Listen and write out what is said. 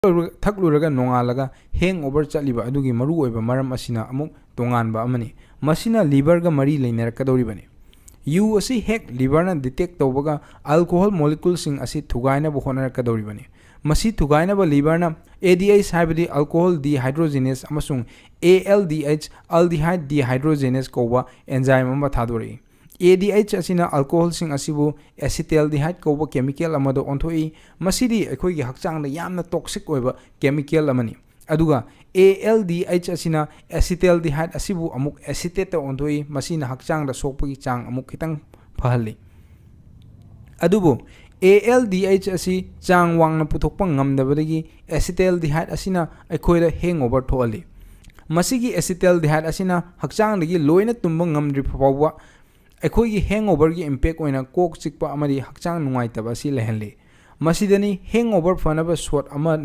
ꯊꯛꯂꯨꯔꯒ ꯅꯣꯡꯉꯥꯜꯂꯒ hangover ꯆꯠꯂꯤꯕ ꯑꯗꯨꯒꯤ ꯃꯔꯨꯑꯣꯏꯕ ꯃꯔꯝ ꯑꯁꯤꯅ ꯑꯃꯨꯛ ꯇꯣꯉꯥꯟꯕ ꯑꯃꯅꯤ ꯃꯁꯤꯅ ꯂꯤꯚꯔꯒ ꯃꯔꯤ ꯂꯩꯅꯔꯛꯀꯗꯧꯔꯤꯕꯅꯤ ꯌꯨ ꯑꯁꯤ ꯍꯦꯛ ꯂꯤꯚꯔꯅ ꯗꯤꯇꯦꯛ ꯇꯧꯕꯒ ꯑꯜꯀꯣꯍꯣꯜ ꯃꯣꯂꯤꯀ꯭ꯌꯨꯜꯁꯤꯡ ꯑꯁꯤ ꯊꯨꯒꯥꯏꯅꯕ ꯍꯣꯠꯅꯔꯛꯀꯗꯧꯔꯤꯕꯅꯤ ꯃꯁꯤ ꯊꯨꯒꯥꯏꯅꯕ ꯂꯤꯚꯔꯅ ADH ꯍꯥꯏꯕꯗꯤ ꯑꯜꯀꯣꯍꯣꯜ ꯗꯤꯍꯥꯏꯗ꯭ꯔꯣꯖꯦꯅꯦꯁ ꯑꯃꯁꯨꯡ ALDH ꯑꯜꯗꯤꯍꯥꯏꯗ ꯗꯤꯍꯥꯏꯗ꯭ꯔꯣꯖꯦꯅꯦꯁ ꯀꯧꯕ ꯑꯦꯟꯖꯥꯏꯝ ꯑꯃ ꯊꯥꯗꯣꯔꯛꯏ ADH ꯑꯁꯤꯅ ꯑꯜꯀꯣꯍꯣꯜꯁꯤꯡ ꯑꯁꯤꯕꯨ ꯑꯦꯁꯤꯇꯦꯜꯗꯤꯍꯥꯏꯗ ꯀꯧꯕ ꯀꯦꯃꯤꯀꯦꯜ ꯑꯃꯗ ꯑꯣꯟꯊꯣꯛꯏ ꯃꯁꯤꯗꯤ ꯑꯩꯈꯣꯏꯒꯤ ꯍꯛꯆꯥꯡꯗ ꯌꯥꯝꯅ ꯇꯣꯛꯁꯤꯛ ꯑꯣꯏꯕ ꯀꯦꯃꯤꯀꯦꯜ ꯑꯃꯅꯤ ꯑꯗꯨꯒ ALDH ꯑꯁꯤꯅ ꯑꯦꯁꯤꯇꯦꯜꯗꯤꯍꯥꯏꯗ ꯑꯁꯤꯕꯨ ꯑꯃꯨꯛ ꯑꯦꯁꯤꯇꯦꯠꯇ ꯑꯣꯟꯊꯣꯛꯏ ꯃꯁꯤꯅ ꯍꯛꯆꯥꯡꯗ ꯁꯣꯛꯄꯒꯤ ꯆꯥꯡ ꯑꯃꯨꯛ ꯈꯤꯇꯪ ꯐꯍꯜꯂꯤ ꯑꯗꯨꯕꯨ ALDH ꯑꯁꯤ ꯆꯥꯡ ꯋꯥꯡꯅ ꯄꯨꯊꯣꯛꯄ ꯉꯝꯗꯕꯗꯒꯤ ꯑꯦꯁꯤꯇꯦꯜꯗꯤꯍꯥꯏꯗ ꯑꯁꯤꯅ ꯑꯩꯈꯣꯏꯗ hangover ꯊꯣꯛꯍꯜꯂꯤ ꯃꯁꯤꯒꯤ ꯑꯦꯁꯤꯇꯦꯜꯗꯤꯍꯥꯏꯗ ꯑꯁꯤꯅ ꯍꯛꯆꯥꯡꯗꯒꯤ ꯂꯣꯏꯅ ꯇꯨꯝꯕ ꯉꯝꯗ꯭ꯔꯤꯕ ꯐꯥꯎꯕ ꯑꯩꯈꯣꯏꯒꯤ hangoverꯒꯤ ꯏꯝꯄꯦꯛ ꯑꯣꯏꯅ ꯀꯣꯛ ꯆꯤꯛꯄ ꯑꯃꯗꯤ ꯍꯛꯆꯥꯡ ꯅꯨꯡꯉꯥꯏꯇꯕ ꯑꯁꯤ ꯂꯩꯍꯜꯂꯤ ꯃꯁꯤꯗꯅꯤ hangover ꯐꯅꯕ ꯁꯣꯠ ꯑꯃ